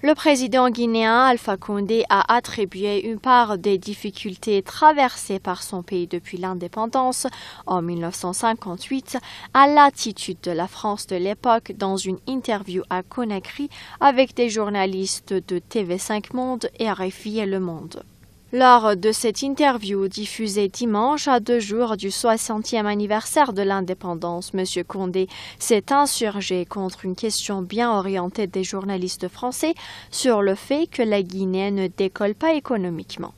Le président guinéen Alpha Condé a attribué une part des difficultés traversées par son pays depuis l'indépendance en 1958 à l'attitude de la France de l'époque dans une interview à Conakry avec des journalistes de TV5 Monde et RFI et Le Monde. Lors de cette interview diffusée dimanche à 2 jours du 60e anniversaire de l'indépendance, M. Condé s'est insurgé contre une question bien orientée des journalistes français sur le fait que la Guinée ne décolle pas économiquement.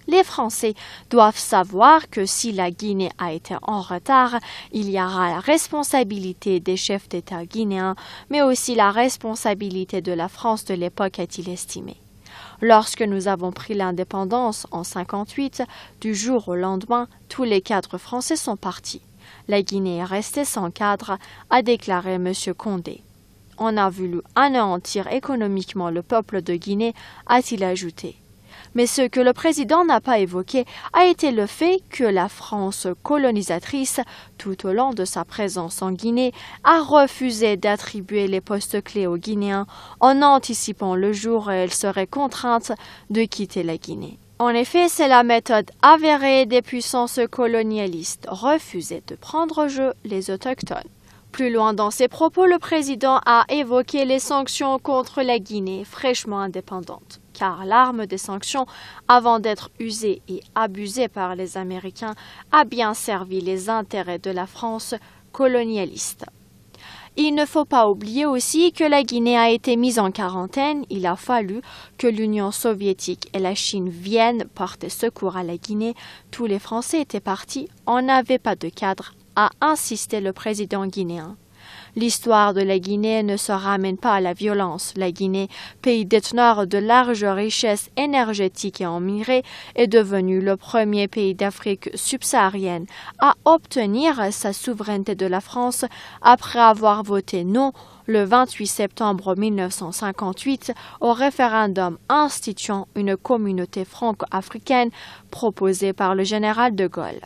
Les Français doivent savoir que si la Guinée a été en retard, il y aura la responsabilité des chefs d'État guinéens, mais aussi la responsabilité de la France de l'époque, a-t-il estimé. Lorsque nous avons pris l'indépendance en 1958, du jour au lendemain, tous les cadres français sont partis. La Guinée est restée sans cadre, a déclaré M. Condé. On a voulu anéantir économiquement le peuple de Guinée, a-t-il ajouté. Mais ce que le président n'a pas évoqué a été le fait que la France colonisatrice, tout au long de sa présence en Guinée, a refusé d'attribuer les postes clés aux Guinéens en anticipant le jour où elle serait contrainte de quitter la Guinée. En effet, c'est la méthode avérée des puissances colonialistes, refuser de prendre au jeu les autochtones. Plus loin dans ses propos, le président a évoqué les sanctions contre la Guinée, fraîchement indépendante. Car l'arme des sanctions, avant d'être usée et abusée par les Américains, a bien servi les intérêts de la France colonialiste. Il ne faut pas oublier aussi que la Guinée a été mise en quarantaine. Il a fallu que l'Union soviétique et la Chine viennent porter secours à la Guinée. Tous les Français étaient partis, on n'avait pas de cadre, a insisté le président guinéen. L'histoire de la Guinée ne se ramène pas à la violence. La Guinée, pays déteneur de larges richesses énergétiques et en minerais, est devenu le premier pays d'Afrique subsaharienne à obtenir sa souveraineté de la France après avoir voté non le 28 septembre 1958 au référendum instituant une communauté franco-africaine proposée par le général de Gaulle.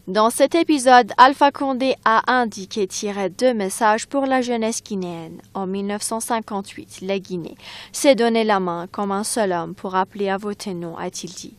Dans cet épisode, Alpha Condé a indiqué tirer 2 messages pour la jeunesse guinéenne. En 1958, la Guinée s'est donné la main comme un seul homme pour appeler à voter non, a-t-il dit.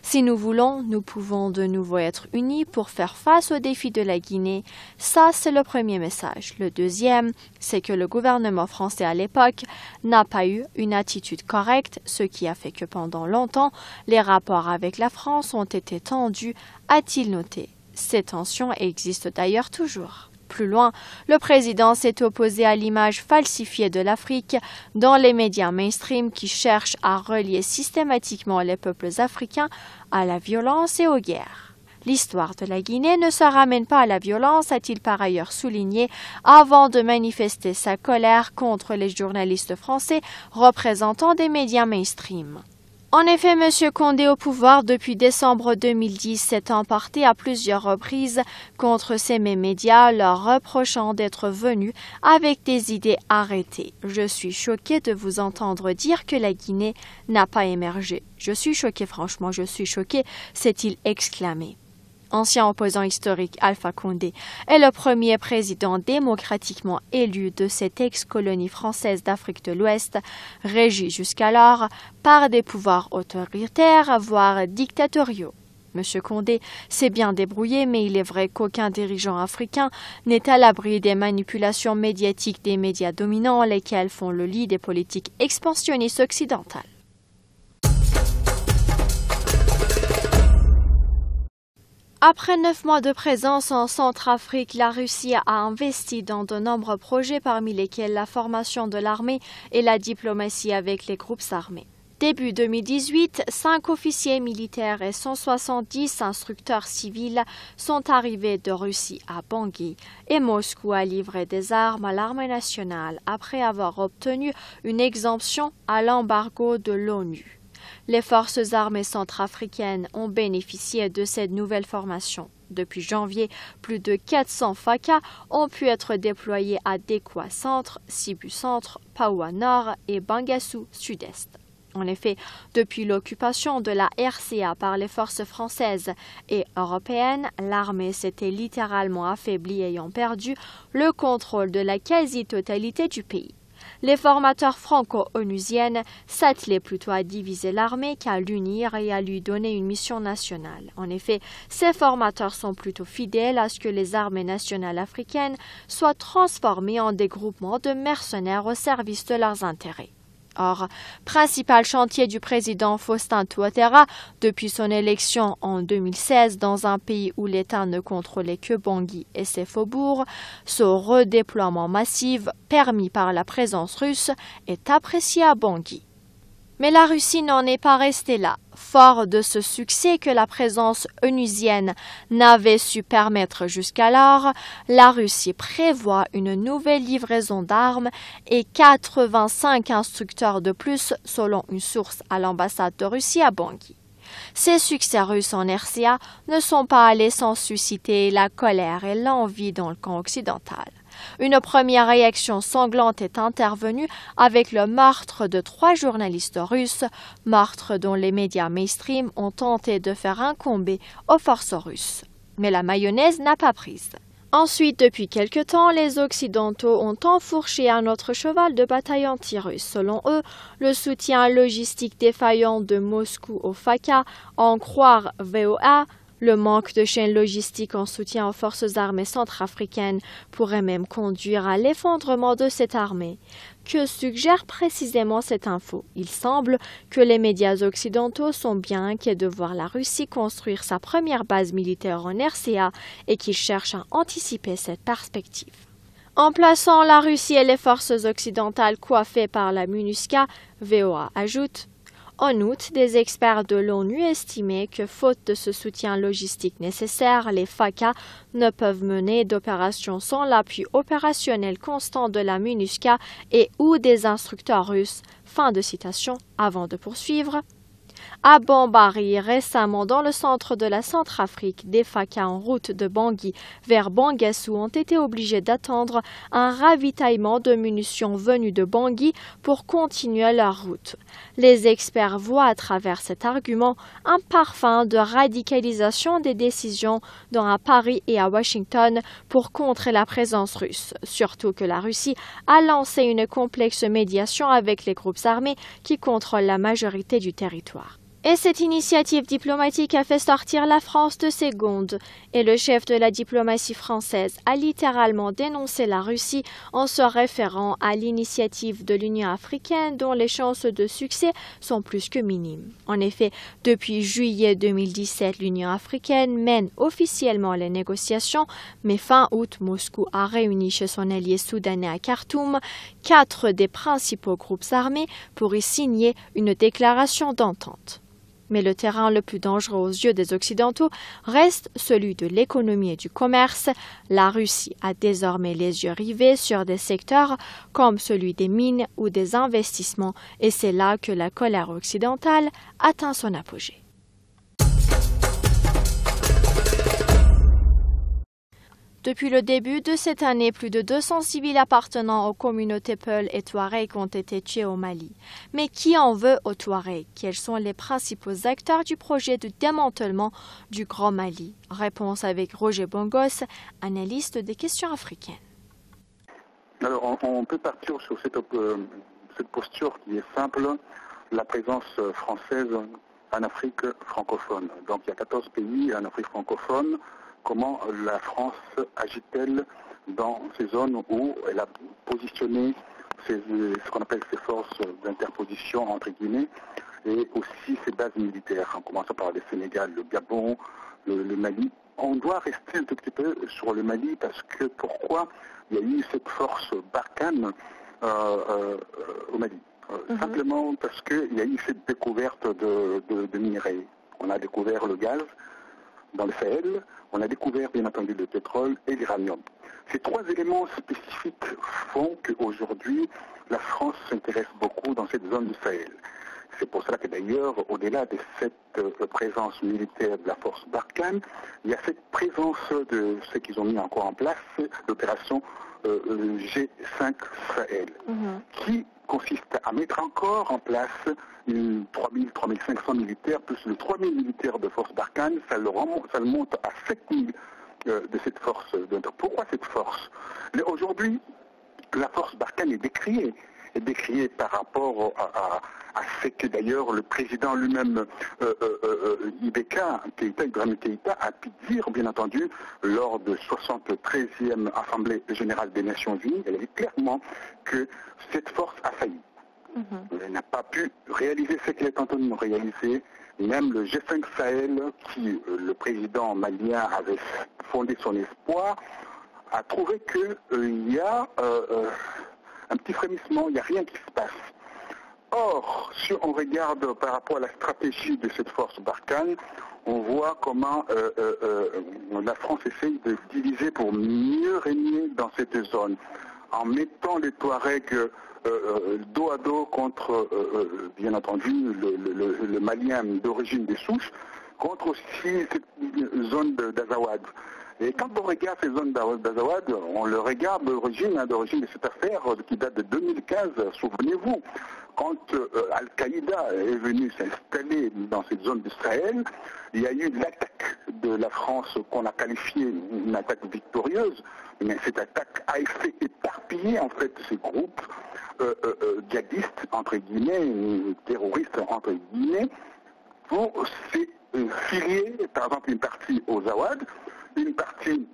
Si nous voulons, nous pouvons de nouveau être unis pour faire face aux défis de la Guinée. Ça, c'est le premier message. Le deuxième, c'est que le gouvernement français à l'époque n'a pas eu une attitude correcte, ce qui a fait que pendant longtemps, les rapports avec la France ont été tendus, a-t-il noté. Ces tensions existent d'ailleurs toujours. Plus loin, le président s'est opposé à l'image falsifiée de l'Afrique dans les médias mainstream qui cherchent à relier systématiquement les peuples africains à la violence et aux guerres. L'histoire de la Guinée ne se ramène pas à la violence, a-t-il par ailleurs souligné, avant de manifester sa colère contre les journalistes français représentant des médias mainstream. En effet, M. Condé au pouvoir depuis décembre 2010 s'est emporté à plusieurs reprises contre ces mêmes médias, leur reprochant d'être venus avec des idées arrêtées. Je suis choqué de vous entendre dire que la Guinée n'a pas émergé. Je suis choqué, franchement, je suis choqué, s'est-il exclamé. Ancien opposant historique, Alpha Condé est le premier président démocratiquement élu de cette ex-colonie française d'Afrique de l'Ouest, régie jusqu'alors par des pouvoirs autoritaires, voire dictatoriaux. M. Condé s'est bien débrouillé, mais il est vrai qu'aucun dirigeant africain n'est à l'abri des manipulations médiatiques des médias dominants, lesquels font le lit des politiques expansionnistes occidentales. Après 9 mois de présence en Centrafrique, la Russie a investi dans de nombreux projets parmi lesquels la formation de l'armée et la diplomatie avec les groupes armés. Début 2018, 5 officiers militaires et 170 instructeurs civils sont arrivés de Russie à Bangui et Moscou a livré des armes à l'armée nationale après avoir obtenu une exemption à l'embargo de l'ONU. Les forces armées centrafricaines ont bénéficié de cette nouvelle formation. Depuis janvier, plus de 400 FACA ont pu être déployés à Dekwa Centre, Sibu Centre, Paoua Nord et Bangassou Sud-Est. En effet, depuis l'occupation de la RCA par les forces françaises et européennes, l'armée s'était littéralement affaiblie ayant perdu le contrôle de la quasi-totalité du pays. Les formateurs franco-onusiennes s'attelaient plutôt à diviser l'armée qu'à l'unir et à lui donner une mission nationale. En effet, ces formateurs sont plutôt fidèles à ce que les armées nationales africaines soient transformées en des groupements de mercenaires au service de leurs intérêts. Or, principal chantier du président Faustin Touadéra depuis son élection en 2016 dans un pays où l'État ne contrôlait que Bangui et ses faubourgs, ce redéploiement massif permis par la présence russe est apprécié à Bangui. Mais la Russie n'en est pas restée là. Fort de ce succès que la présence onusienne n'avait su permettre jusqu'alors, la Russie prévoit une nouvelle livraison d'armes et 85 instructeurs de plus, selon une source à l'ambassade de Russie à Bangui. Ces succès russes en RCA ne sont pas allés sans susciter la colère et l'envie dans le camp occidental. Une première réaction sanglante est intervenue avec le meurtre de 3 journalistes russes, meurtre dont les médias mainstream ont tenté de faire incomber aux forces russes. Mais la mayonnaise n'a pas prise. Ensuite, depuis quelque temps, les Occidentaux ont enfourché un autre cheval de bataille anti-russe. Selon eux, le soutien logistique défaillant de Moscou au FACA, en croire VOA, le manque de chaînes logistiques en soutien aux forces armées centrafricaines pourrait même conduire à l'effondrement de cette armée. Que suggère précisément cette info? Il semble que les médias occidentaux sont bien inquiets de voir la Russie construire sa première base militaire en RCA et qu'ils cherchent à anticiper cette perspective. En plaçant la Russie et les forces occidentales coiffées par la MINUSCA, VOA ajoute: en août, des experts de l'ONU estimaient que, faute de ce soutien logistique nécessaire, les FACA ne peuvent mener d'opérations sans l'appui opérationnel constant de la MINUSCA et ou des instructeurs russes. Fin de citation, avant de poursuivre. À Bambari, récemment dans le centre de la Centrafrique, des FACA en route de Bangui vers Bangassou ont été obligés d'attendre un ravitaillement de munitions venues de Bangui pour continuer leur route. Les experts voient à travers cet argument un parfum de radicalisation des décisions à Paris et à Washington pour contrer la présence russe, surtout que la Russie a lancé une complexe médiation avec les groupes armés qui contrôlent la majorité du territoire. Et cette initiative diplomatique a fait sortir la France de ses gonds. Et le chef de la diplomatie française a littéralement dénoncé la Russie en se référant à l'initiative de l'Union africaine dont les chances de succès sont plus que minimes. En effet, depuis juillet 2017, l'Union africaine mène officiellement les négociations, mais fin août, Moscou a réuni chez son allié soudanais à Khartoum 4 des principaux groupes armés pour y signer une déclaration d'entente. Mais le terrain le plus dangereux aux yeux des Occidentaux reste celui de l'économie et du commerce. La Russie a désormais les yeux rivés sur des secteurs comme celui des mines ou des investissements, et c'est là que la colère occidentale atteint son apogée. Depuis le début de cette année, plus de 200 civils appartenant aux communautés Peul et Touareg ont été tués au Mali. Mais qui en veut aux Touaregs? Quels sont les principaux acteurs du projet de démantèlement du Grand Mali? Réponse avec Roger Bongos, analyste des questions africaines. Alors, on peut partir sur cette posture qui est simple, la présence française en Afrique francophone. Donc, il y a 14 pays en Afrique francophone. Comment la France agit-elle dans ces zones où elle a positionné ce qu'on appelle ses forces d'interposition, entre guillemets, et aussi ses bases militaires, en commençant par le Sénégal, le Gabon, le Mali. On doit rester un tout petit peu sur le Mali parce que pourquoi il y a eu cette force Barkhane au Mali Simplement parce qu'il y a eu cette découverte de minerais. On a découvert le gaz dans le Sahel, on a découvert bien entendu le pétrole et l'uranium. Ces 3 éléments spécifiques font qu'aujourd'hui, la France s'intéresse beaucoup dans cette zone du Sahel. C'est pour cela que d'ailleurs, au-delà de cette présence militaire de la force Barkhane, il y a cette présence de ce qu'ils ont mis encore en place, l'opération G5 Sahel, qui consiste à mettre encore en place 3 militaires, plus le 3 000 militaires de force Barkhane, ça le monte à 7 000 de cette force. Pourquoi cette force? Aujourd'hui, la force Barkhane est décriée. décrié par rapport à ce que d'ailleurs le président lui-même, Ibrahim Keïta, a pu dire, bien entendu, lors de 73e Assemblée générale des Nations Unies. Elle a dit clairement que cette force a failli. Elle n'a pas pu réaliser ce qu'elle est en train de réaliser. Même le G5 Sahel, qui le président malien avait fondé son espoir, a trouvé qu'il y a un petit frémissement, il n'y a rien qui se passe. Or, si on regarde par rapport à la stratégie de cette force Barkhane, on voit comment la France essaye de diviser pour mieux régner dans cette zone, en mettant les Touaregs dos à dos contre, bien entendu, le Malien d'origine des Souches, contre aussi cette zone d'Azawad. Et quand on regarde ces zones d'Azawad, on le regarde d'origine de cette affaire qui date de 2015, souvenez-vous. Quand Al-Qaïda est venu s'installer dans cette zone du Sahel, il y a eu l'attaque de la France qu'on a qualifiée une attaque victorieuse, mais cette attaque a fait éparpiller en fait ces groupes djihadistes, entre guillemets, terroristes, entre guillemets, pour se filier, par exemple, une partie aux Zawad, une partie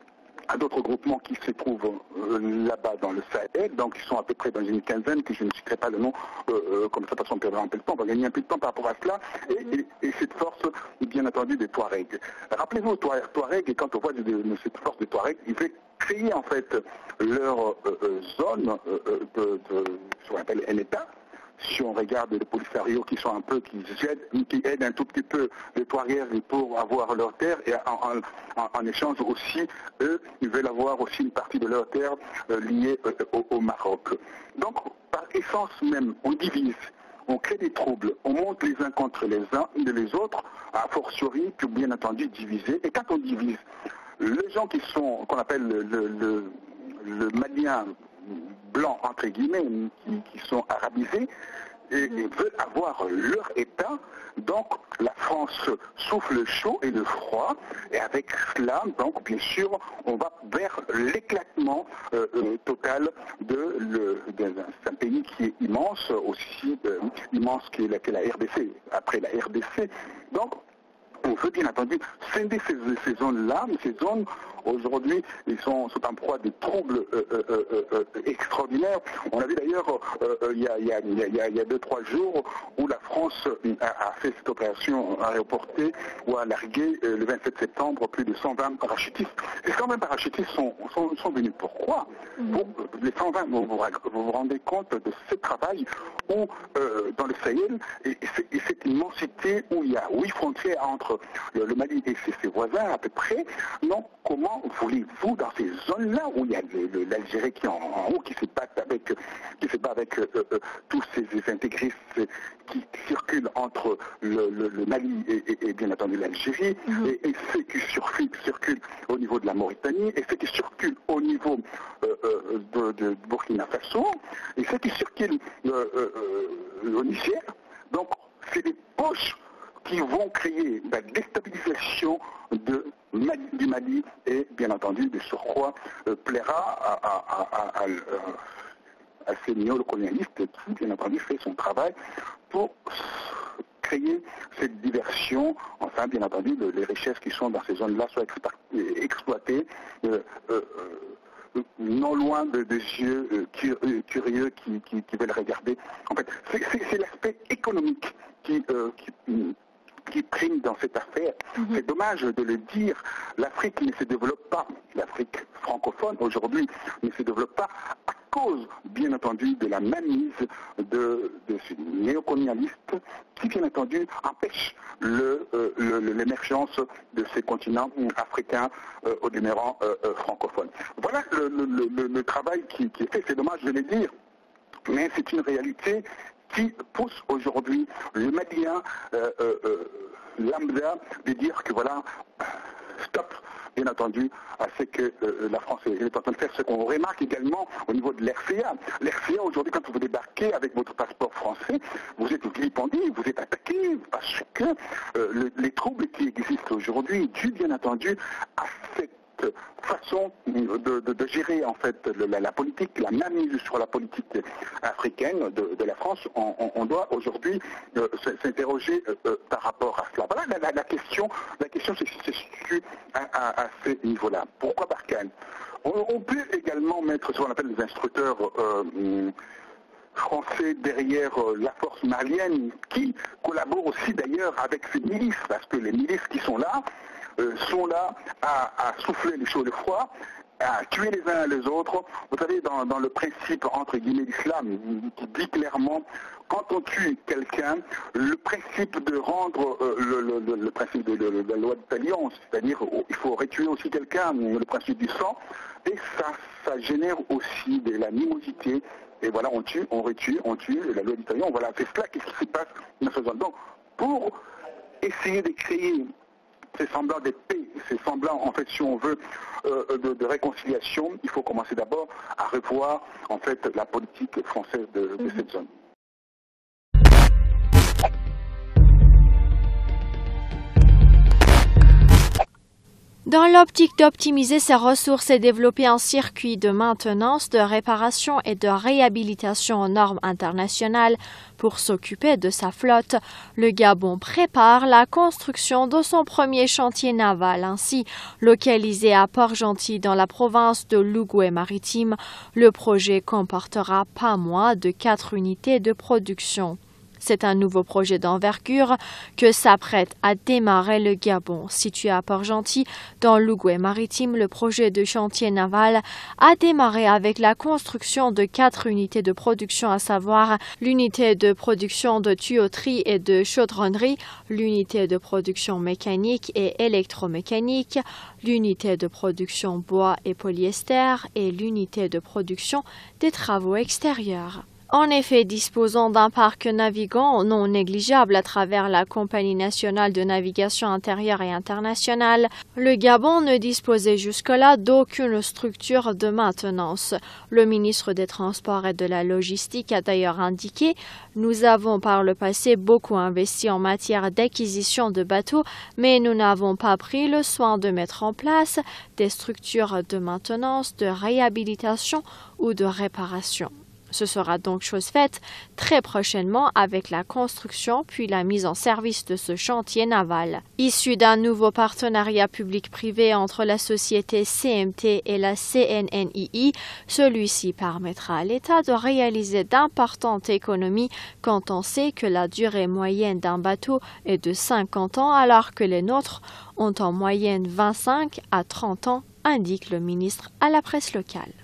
à d'autres groupements qui se trouvent là-bas dans le Sahel, donc ils sont à peu près dans une quinzaine, que je ne citerai pas le nom, comme ça, on perdra un peu de temps, on va gagner un peu de temps par rapport à cela, et cette force, bien entendu, des Touaregs. Rappelez-vous, Touareg, et quand on voit cette force des Touaregs, ils veulent créer en fait leur zone ce qu'on appelle un État. Si on regarde les Polisario qui sont un peu, qui aident un tout petit peu les Touaregs pour avoir leurs terres, et en échange aussi, eux, ils veulent avoir aussi une partie de leurs terres liées au Maroc. Donc, par essence même, on divise, on crée des troubles, on monte les uns contre les uns et les autres, a fortiori, puis bien entendu diviser. Et quand on divise, les gens qu'on appelle le malien blanc, entre guillemets, qui sont arabisés, et veulent avoir leur État. Donc la France souffle chaud et le froid, et avec cela, donc bien sûr, on va vers l'éclatement total d'un pays qui est immense, aussi immense que la RDC, après la RDC. Donc, on veut bien entendu scinder ces zones-là, mais ces zones, aujourd'hui, ils sont en proie de troubles extraordinaires. On a vu d'ailleurs, il y a 2-3 jours, où la France a fait cette opération aéroportée, où a largué le 27 septembre plus de 120 parachutistes. Ces 120 parachutistes sont venus pourquoi? Les 120, vous vous rendez compte de ce travail où, dans le Sahel, et cette immensité où il y a 8 frontières entre le Mali et ses voisins à peu près, non, comment voulez-vous dans ces zones-là où il y a l'Algérie qui est en haut, qui se bat avec tous ces intégristes qui circulent entre le Mali et bien entendu l'Algérie, et ceux qui circulent au niveau de la Mauritanie, et ceux qui circulent au niveau de Burkina Faso, et ceux qui circulent au Niger. Donc, c'est des poches qui vont créer la déstabilisation du Mali et, bien entendu, de surcroît, plaira à ces néocolonialistes qui, bien entendu, fait son travail pour créer cette diversion, enfin, bien entendu, les richesses qui sont dans ces zones-là soient exploitées, non loin des yeux curieux qui veulent regarder. En fait, c'est l'aspect économique qui prime dans cette affaire. C'est dommage de le dire. L'Afrique ne se développe pas, l'Afrique francophone aujourd'hui ne se développe pas à cause, bien entendu, de la mainmise de ces néocolonialistes qui, bien entendu, empêchent l'émergence de ces continents africains au demeurant francophones. Voilà le travail qui est fait. C'est dommage de le dire, mais c'est une réalité qui pousse aujourd'hui le Malien lambda de dire que voilà, stop, bien entendu, à ce que la France est en train de faire. Ce qu'on remarque également au niveau de l'RCA. L'RCA, aujourd'hui, quand vous débarquez avec votre passeport français, vous êtes vilipendé, vous êtes attaqué, parce que les troubles qui existent aujourd'hui, dus bien entendu à cette cette façon de gérer en fait la politique, la mainmise sur la politique africaine de la France, on doit aujourd'hui s'interroger par rapport à cela. Voilà la question se situe à ce niveau-là. Pourquoi Barkhane? On peut également mettre ce qu'on appelle les instructeurs français derrière la force malienne, qui collabore aussi d'ailleurs avec ces milices, parce que les milices qui sont là à souffler les chauds et les froids, à tuer les uns les autres. Vous savez, dans le principe entre guillemets d'islam, qui dit clairement, quand on tue quelqu'un, le principe de rendre le principe de la loi de talion, c'est-à-dire il faut tuer aussi quelqu'un, le principe du sang, et ça génère aussi de l'animosité. Et voilà, on tue, on retue, on tue, la loi du talion, voilà, c'est cela qui se passe dans ce zone. Donc, pour essayer de créer ces semblants de paix, ces semblants, en fait, si on veut, de réconciliation, il faut commencer d'abord à revoir, en fait, la politique française de cette zone. Dans l'optique d'optimiser ses ressources et développer un circuit de maintenance, de réparation et de réhabilitation aux normes internationales pour s'occuper de sa flotte, le Gabon prépare la construction de son premier chantier naval. Ainsi, localisé à Port-Gentil dans la province de l'Ogooué-Maritime, le projet comportera pas moins de 4 unités de production. C'est un nouveau projet d'envergure que s'apprête à démarrer le Gabon. Situé à Port-Gentil, dans l'Ogooué-Maritime, le projet de chantier naval a démarré avec la construction de 4 unités de production, à savoir l'unité de production de tuyauterie et de chaudronnerie, l'unité de production mécanique et électromécanique, l'unité de production bois et polyester et l'unité de production des travaux extérieurs. En effet, disposant d'un parc navigant non négligeable à travers la Compagnie nationale de navigation intérieure et internationale, le Gabon ne disposait jusque-là d'aucune structure de maintenance. Le ministre des Transports et de la Logistique a d'ailleurs indiqué « Nous avons par le passé beaucoup investi en matière d'acquisition de bateaux, mais nous n'avons pas pris le soin de mettre en place des structures de maintenance, de réhabilitation ou de réparation. » Ce sera donc chose faite très prochainement avec la construction puis la mise en service de ce chantier naval. Issu d'un nouveau partenariat public-privé entre la société CMT et la CNNII, celui-ci permettra à l'État de réaliser d'importantes économies quand on sait que la durée moyenne d'un bateau est de 50 ans alors que les nôtres ont en moyenne 25 à 30 ans, indique le ministre à la presse locale.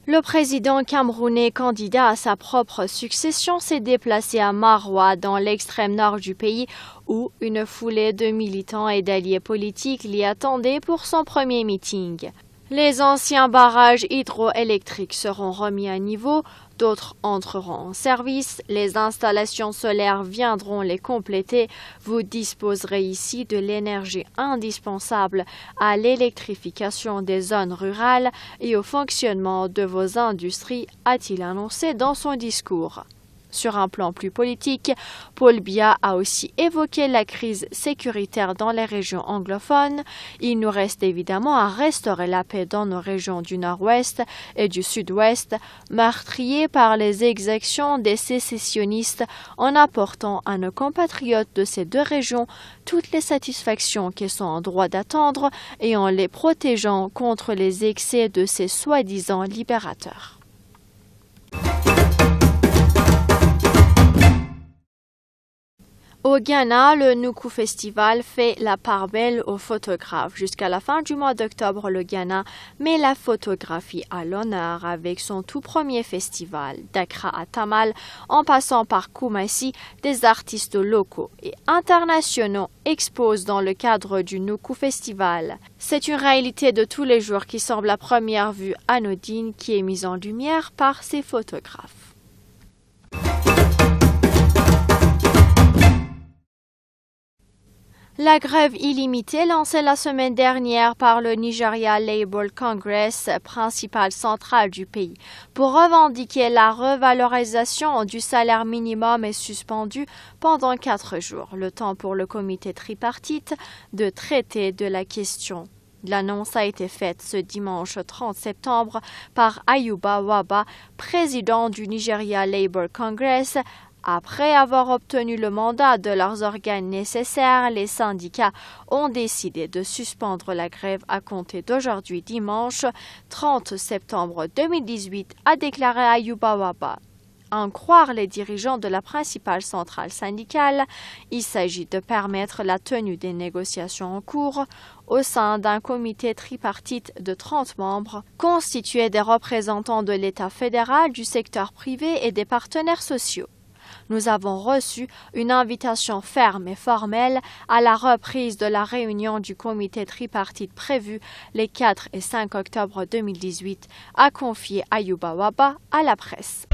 Le président camerounais candidat à sa propre succession s'est déplacé à Maroua, dans l'extrême nord du pays, où une foulée de militants et d'alliés politiques l'y attendaient pour son premier meeting. Les anciens barrages hydroélectriques seront remis à niveau, d'autres entreront en service, les installations solaires viendront les compléter. Vous disposerez ici de l'énergie indispensable à l'électrification des zones rurales et au fonctionnement de vos industries, a-t-il annoncé dans son discours. Sur un plan plus politique, Paul Biya a aussi évoqué la crise sécuritaire dans les régions anglophones. Il nous reste évidemment à restaurer la paix dans nos régions du nord-ouest et du sud-ouest, meurtriées par les exactions des sécessionnistes, en apportant à nos compatriotes de ces deux régions toutes les satisfactions qu'ils sont en droit d'attendre et en les protégeant contre les excès de ces soi-disant libérateurs. Au Ghana, le Nuku Festival fait la part belle aux photographes. Jusqu'à la fin du mois d'octobre, le Ghana met la photographie à l'honneur avec son tout premier festival. D'Accra à Tamal, en passant par Kumasi, des artistes locaux et internationaux exposent dans le cadre du Nuku Festival. C'est une réalité de tous les jours qui semble à première vue anodine, qui est mise en lumière par ces photographes. La grève illimitée lancée la semaine dernière par le Nigeria Labour Congress, principale centrale du pays, pour revendiquer la revalorisation du salaire minimum est suspendue pendant 4 jours, le temps pour le comité tripartite de traiter de la question. L'annonce a été faite ce dimanche 30 septembre par Ayuba Waba, président du Nigeria Labour Congress. Après avoir obtenu le mandat de leurs organes nécessaires, les syndicats ont décidé de suspendre la grève à compter d'aujourd'hui dimanche 30 septembre 2018, a déclaré Ayuba Waba. À en croire les dirigeants de la principale centrale syndicale, il s'agit de permettre la tenue des négociations en cours au sein d'un comité tripartite de 30 membres, constitué des représentants de l'État fédéral, du secteur privé et des partenaires sociaux. Nous avons reçu une invitation ferme et formelle à la reprise de la réunion du comité tripartite prévue les 4 et 5 octobre 2018, a confié Ayuba Waba à la presse.